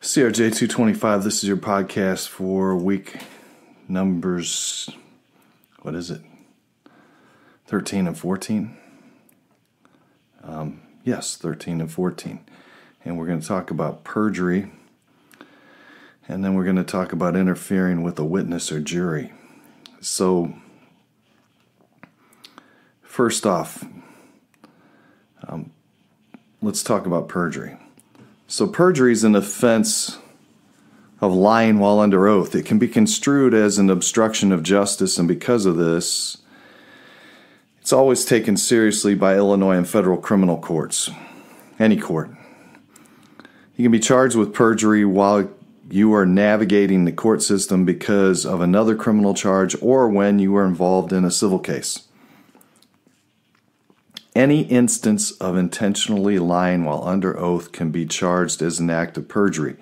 CRJ 225, this is your podcast for week numbers, 13 and 14? Yes, 13 and 14. And we're going to talk about perjury, and then we're going to talk about interfering with a witness or jury. So, first off, let's talk about perjury. So perjury is an offense of lying while under oath. It can be construed as an obstruction of justice, and because of this, it's always taken seriously by Illinois and federal criminal courts, any court. You can be charged with perjury while you are navigating the court system because of another criminal charge or when you are involved in a civil case. Any instance of intentionally lying while under oath can be charged as an act of perjury.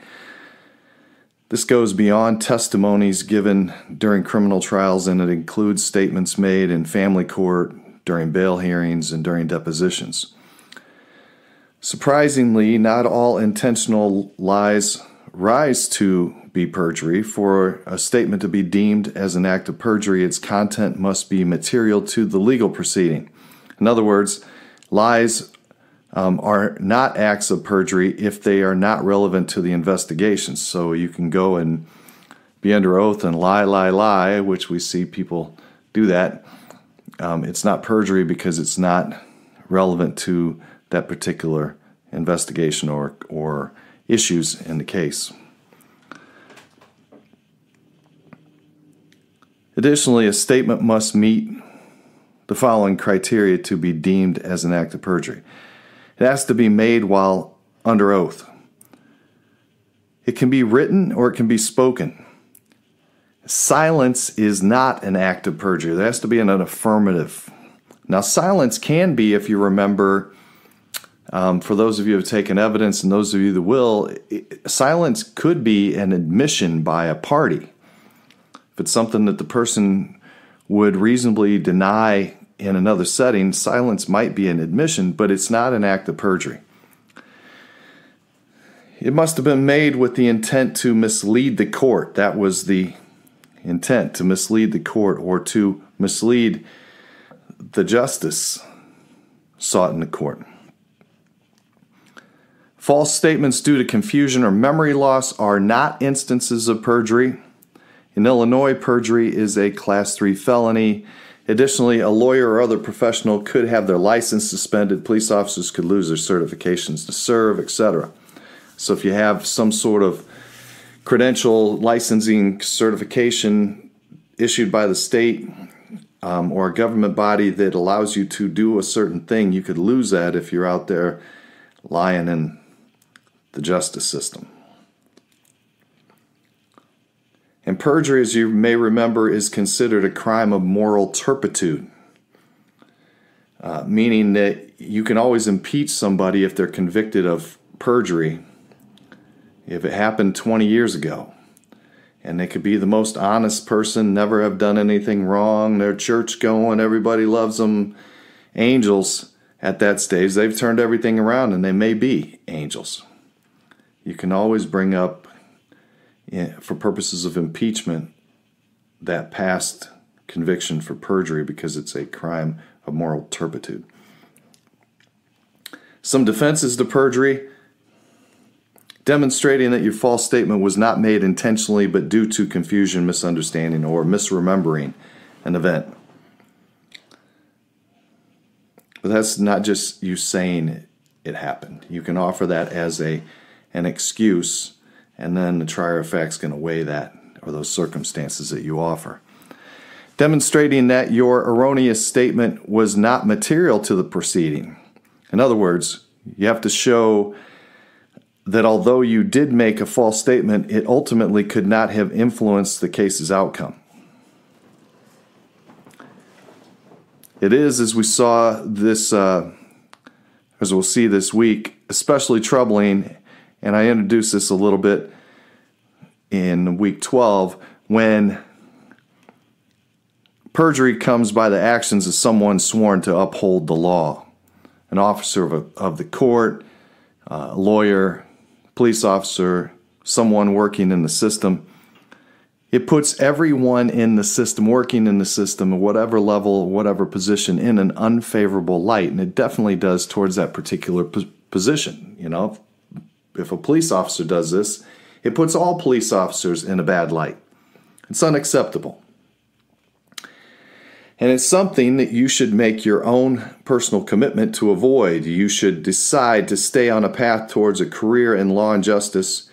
This goes beyond testimonies given during criminal trials, and it includes statements made in family court, during bail hearings, and during depositions. Surprisingly, not all intentional lies rise to be perjury. For a statement to be deemed as an act of perjury, its content must be material to the legal proceeding. In other words, lies are not acts of perjury if they are not relevant to the investigation. So you can go and be under oath and lie, which we see people do that. It's not perjury because it's not relevant to that particular investigation or issues in the case. Additionally, a statement must meet the following criteria to be deemed as an act of perjury. It has to be made while under oath. It can be written or it can be spoken. Silence is not an act of perjury. There has to be an affirmative. Now, silence can be, if you remember, for those of you who have taken evidence and those of you that will, silence could be an admission by a party. If it's something that the person would reasonably deny in another setting, silence might be an admission, but it's not an act of perjury. It must have been made with the intent to mislead the court. That was the intent, to mislead the court or to mislead the justice sought in the court. False statements due to confusion or memory loss are not instances of perjury. In Illinois, perjury is a Class 3 felony. Additionally, a lawyer or other professional could have their license suspended. Police officers could lose their certifications to serve, etc. So if you have some sort of credential licensing certification issued by the state or a government body that allows you to do a certain thing, you could lose that if you're out there lying in the justice system. And perjury, as you may remember, is considered a crime of moral turpitude, meaning that you can always impeach somebody if they're convicted of perjury if it happened 20 years ago. And they could be the most honest person, never have done anything wrong, they're church going, everybody loves them, angels at that stage. They've turned everything around and they may be angels. You can always bring up, for purposes of impeachment, that past conviction for perjury because it's a crime of moral turpitude. Some defenses to perjury: demonstrating that your false statement was not made intentionally but due to confusion, misunderstanding, or misremembering an event. But that's not just you saying it happened. You can offer that as an excuse, and then the trier of fact's going to weigh that or those circumstances that you offer. Demonstrating that your erroneous statement was not material to the proceeding. In other words, you have to show that although you did make a false statement, it ultimately could not have influenced the case's outcome. It is, as we saw this, as we'll see this week, especially troubling, and I introduced this a little bit in week 12, when perjury comes by the actions of someone sworn to uphold the law. An officer of the court, a lawyer, police officer, someone working in the system, it puts everyone in the system, working in the system, at whatever level, whatever position, in an unfavorable light. And it definitely does towards that particular position. You know, if a police officer does this, it puts all police officers in a bad light. It's unacceptable. And it's something that you should make your own personal commitment to avoid. You should decide to stay on a path towards a career in law and justice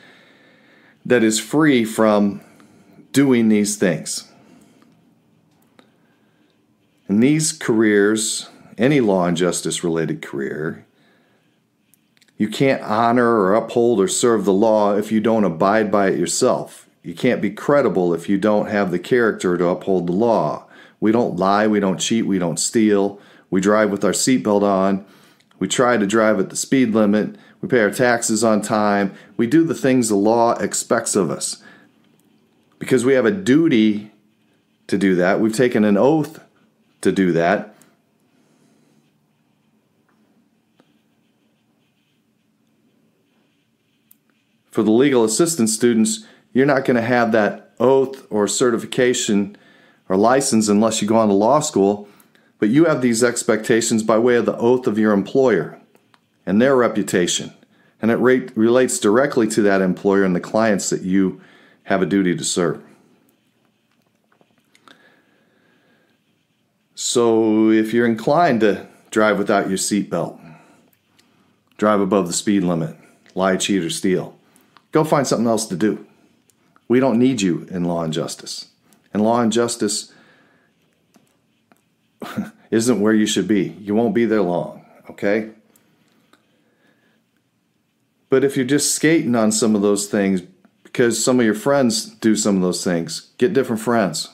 that is free from doing these things. In these careers, any law and justice related career, you can't honor or uphold or serve the law if you don't abide by it yourself. You can't be credible if you don't have the character to uphold the law. We don't lie, we don't cheat, we don't steal. We drive with our seatbelt on. We try to drive at the speed limit. We pay our taxes on time. We do the things the law expects of us. Because we have a duty to do that. We've taken an oath to do that. For the legal assistance students, you're not going to have that oath or certification or license unless you go on to law school, but you have these expectations by way of the oath of your employer and their reputation. And it relates directly to that employer and the clients that you have a duty to serve. So if you're inclined to drive without your seatbelt, drive above the speed limit, lie, cheat, or steal, go find something else to do. We don't need you in law and justice. And law and justice isn't where you should be. You won't be there long, okay? But if you're just skating on some of those things because some of your friends do some of those things, get different friends.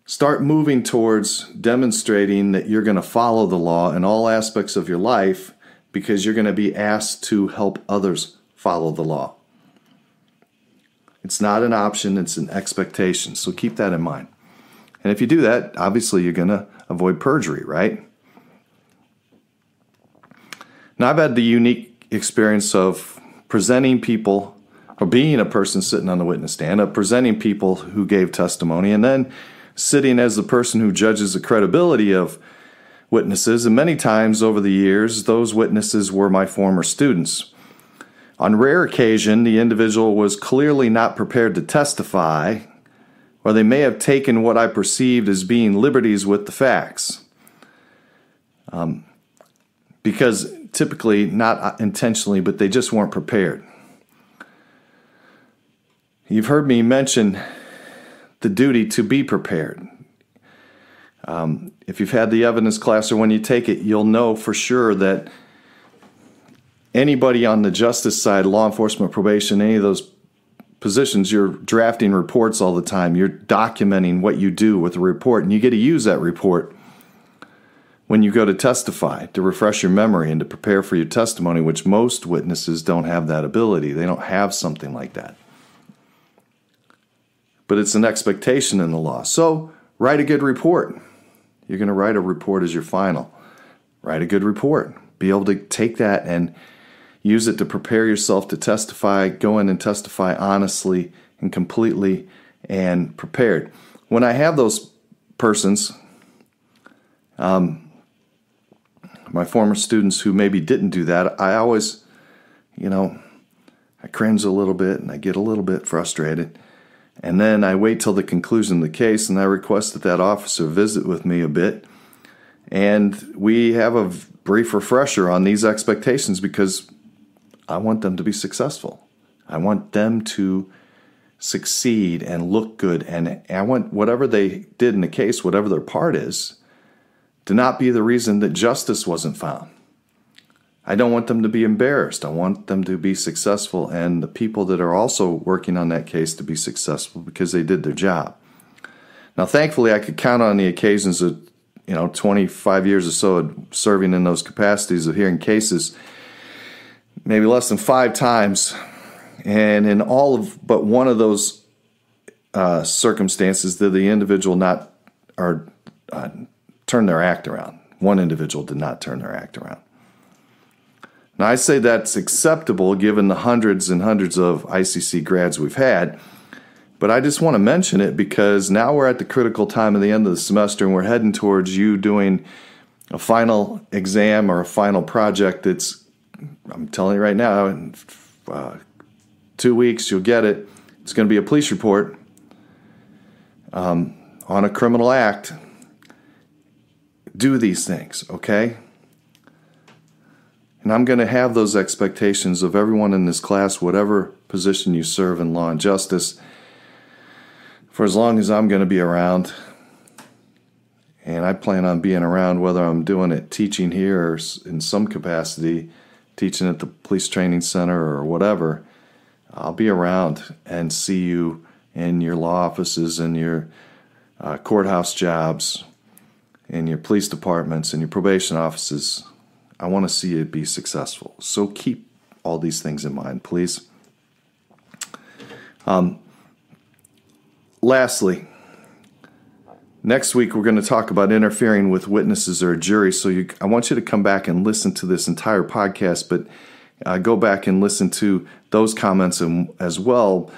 Start moving towards demonstrating that you're going to follow the law in all aspects of your life because you're going to be asked to help others follow the law. It's not an option, it's an expectation. So keep that in mind. And if you do that, obviously you're going to avoid perjury, right? Now, I've had the unique experience of presenting people, or being a person sitting on the witness stand, of presenting people who gave testimony, and then sitting as the person who judges the credibility of witnesses. And many times over the years, those witnesses were my former students. On rare occasion, the individual was clearly not prepared to testify, or they may have taken what I perceived as being liberties with the facts. Because typically, not intentionally, but they just weren't prepared. You've heard me mention the duty to be prepared. If you've had the evidence class or when you take it, you'll know for sure that anybody on the justice side, law enforcement, probation, any of those positions, you're drafting reports all the time. You're documenting what you do with a report, and you get to use that report when you go to testify to refresh your memory and to prepare for your testimony, which most witnesses don't have that ability. They don't have something like that. But it's an expectation in the law. So write a good report. You're going to write a report as your final. Write a good report. Be able to take that and use it to prepare yourself to testify. Go in and testify honestly and completely and prepared. When I have those persons, my former students who maybe didn't do that, I always, I cringe a little bit and I get a little bit frustrated. And then I wait till the conclusion of the case and I request that officer visit with me a bit. And we have a brief refresher on these expectations because I want them to be successful. I want them to succeed and look good. And I want whatever they did in the case, whatever their part is, to not be the reason that justice wasn't found. I don't want them to be embarrassed. I want them to be successful and the people that are also working on that case to be successful because they did their job. Now, thankfully, I could count on the occasions of 25 years or so of serving in those capacities of hearing cases, maybe less than 5 times. And in all of but one of those circumstances, did the individual not turn their act around. One individual did not turn their act around. Now, I say that's acceptable given the hundreds and hundreds of ICC grads we've had, but I just want to mention it because now we're at the critical time of the end of the semester and we're heading towards you doing a final exam or a final project that's, I'm telling you right now, in 2 weeks you'll get it. It's going to be a police report on a criminal act. Do these things, okay? And I'm going to have those expectations of everyone in this class, whatever position you serve in law and justice, for as long as I'm going to be around. And I plan on being around whether I'm doing it teaching here or in some capacity, teaching at the police training center or whatever. I'll be around and see you in your law offices and your courthouse jobs, in your police departments and your probation offices. I want to see you be successful. So keep all these things in mind, please. Lastly, next week we're going to talk about interfering with witnesses or a jury. So I want you to come back and listen to this entire podcast, but go back and listen to those comments as well.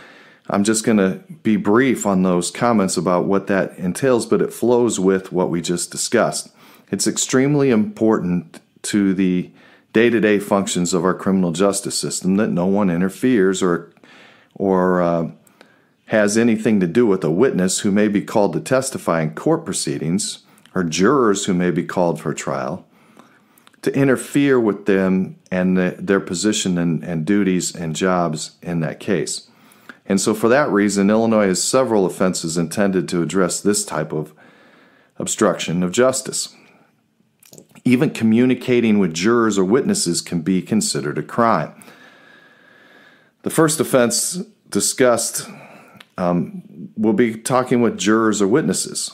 I'm just going to be brief on those comments about what that entails, but it flows with what we just discussed. It's extremely important to the day-to-day functions of our criminal justice system that no one interferes or has anything to do with a witness who may be called to testify in court proceedings or jurors who may be called for trial, to interfere with them and their position and duties and jobs in that case. And so for that reason, Illinois has several offenses intended to address this type of obstruction of justice. Even communicating with jurors or witnesses can be considered a crime. The first offense discussed, we'll be talking with jurors or witnesses.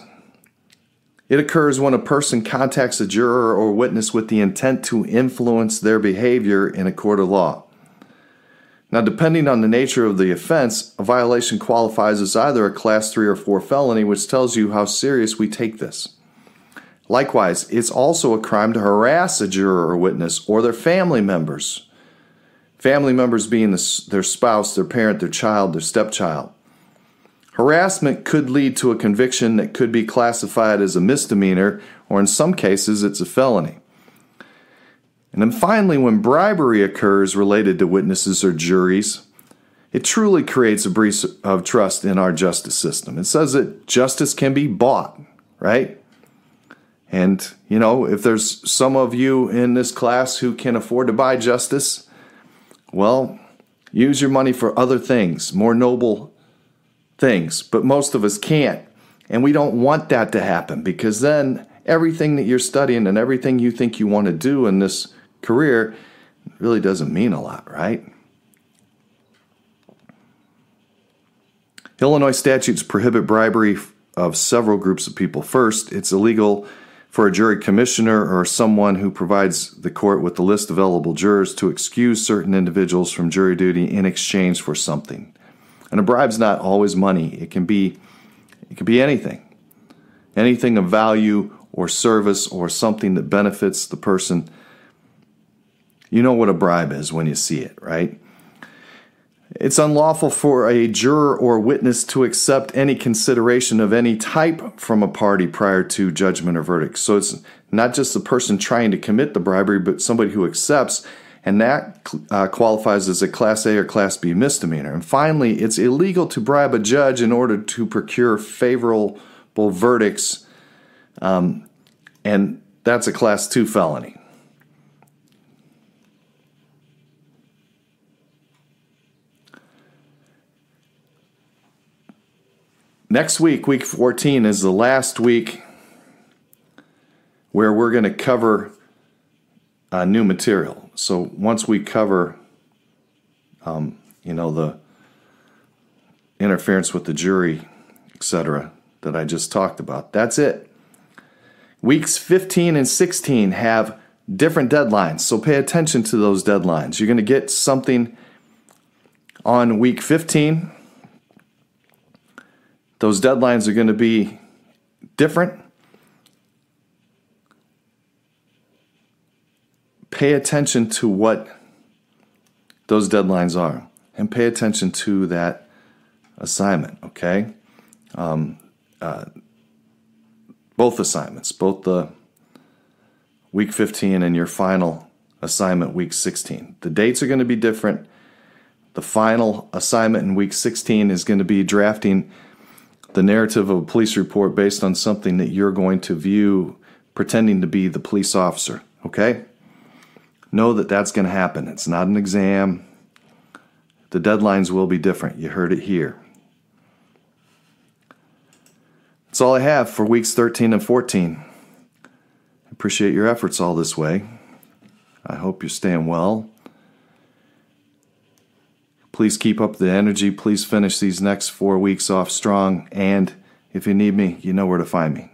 It occurs when a person contacts a juror or witness with the intent to influence their behavior in a court of law. Now, depending on the nature of the offense, a violation qualifies as either a Class 3 or 4 felony, which tells you how serious we take this. Likewise, it's also a crime to harass a juror or witness or their family members. Family members being their spouse, their parent, their child, their stepchild. Harassment could lead to a conviction that could be classified as a misdemeanor, or in some cases, it's a felony. And then finally, when bribery occurs related to witnesses or juries, it truly creates a breach of trust in our justice system. It says that justice can be bought, right? And, if there's some of you in this class who can afford to buy justice, well, use your money for other things, more noble things. But most of us can't. And we don't want that to happen, because then everything that you're studying and everything you think you want to do in this career really doesn't mean a lot, right? Illinois statutes prohibit bribery of several groups of people. First, it's illegal for a jury commissioner or someone who provides the court with the list of eligible jurors to excuse certain individuals from jury duty in exchange for something. And a bribe's not always money. It can be anything. Anything of value or service or something that benefits the person. You know what a bribe is when you see it, right? It's unlawful for a juror or witness to accept any consideration of any type from a party prior to judgment or verdict. So it's not just the person trying to commit the bribery, but somebody who accepts, and that qualifies as a Class A or Class B misdemeanor. And finally, it's illegal to bribe a judge in order to procure favorable verdicts, and that's a Class 2 felony. Next week, week 14, is the last week where we're going to cover new material. So once we cover, the interference with the jury, etc., that I just talked about, that's it. Weeks 15 and 16 have different deadlines, so pay attention to those deadlines. You're going to get something on week 15. Those deadlines are going to be different. Pay attention to what those deadlines are. And pay attention to that assignment, okay? Both assignments, both the week 15 and your final assignment week 16. The dates are going to be different. The final assignment in week 16 is going to be drafting the narrative of a police report based on something that you're going to view pretending to be the police officer, okay? Know that that's going to happen. It's not an exam. The deadlines will be different. You heard it here. That's all I have for weeks 13 and 14. I appreciate your efforts all this way. I hope you're staying well. Please keep up the energy. Please finish these next 4 weeks off strong. And if you need me, you know where to find me.